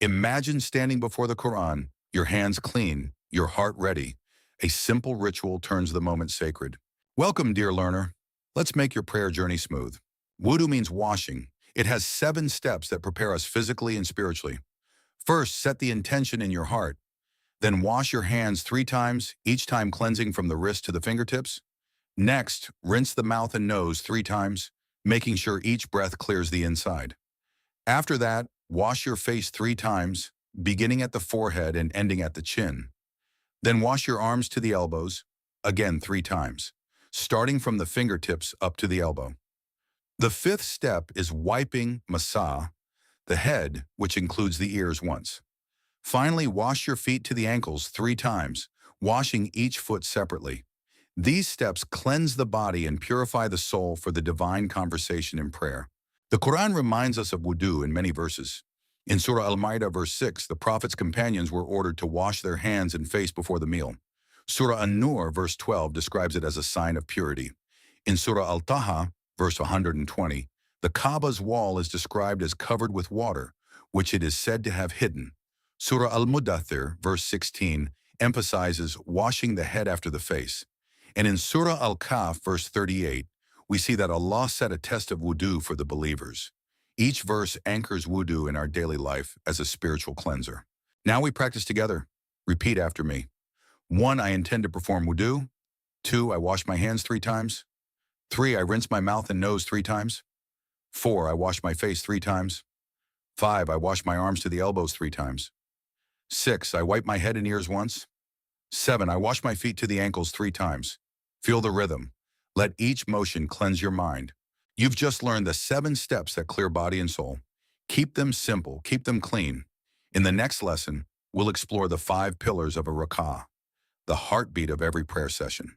Imagine standing before the Quran, your hands clean, your heart ready. A simple ritual turns the moment sacred. Welcome, dear learner. Let's make your prayer journey smooth. Wudu means washing. It has 7 steps that prepare us physically and spiritually. First, set the intention in your heart. Then wash your hands 3 times, each time cleansing from the wrist to the fingertips. Next, rinse the mouth and nose 3 times, making sure each breath clears the inside. After that, wash your face 3 times, beginning at the forehead and ending at the chin. Then wash your arms to the elbows, again 3 times, starting from the fingertips up to the elbow. The 5th step is wiping masa, the head, which includes the ears once. Finally, wash your feet to the ankles 3 times, washing each foot separately. These steps cleanse the body and purify the soul for the divine conversation in prayer. The Quran reminds us of wudu in many verses. In Surah Al-Ma'idah verse 6, the Prophet's companions were ordered to wash their hands and face before the meal. Surah An-Nur verse 12 describes it as a sign of purity. In Surah Al-Taha verse 120, the Kaaba's wall is described as covered with water, which it is said to have hidden. Surah Al-Mudaththir verse 16 emphasizes washing the head after the face. And in Surah Al-Kahf verse 38, we see that Allah set a test of wudu for the believers. Each verse anchors wudu in our daily life as a spiritual cleanser. Now we practice together. Repeat after me. 1. I intend to perform wudu. 2. I wash my hands 3 times. 3. I rinse my mouth and nose 3 times. 4. I wash my face 3 times. 5. I wash my arms to the elbows 3 times. 6. I wipe my head and ears once. 7. I wash my feet to the ankles 3 times. Feel the rhythm. Let each motion cleanse your mind. You've just learned the 7 steps that clear body and soul. Keep them simple, keep them clean. In the next lesson, we'll explore the 5 pillars of a rakʿah, the heartbeat of every prayer session.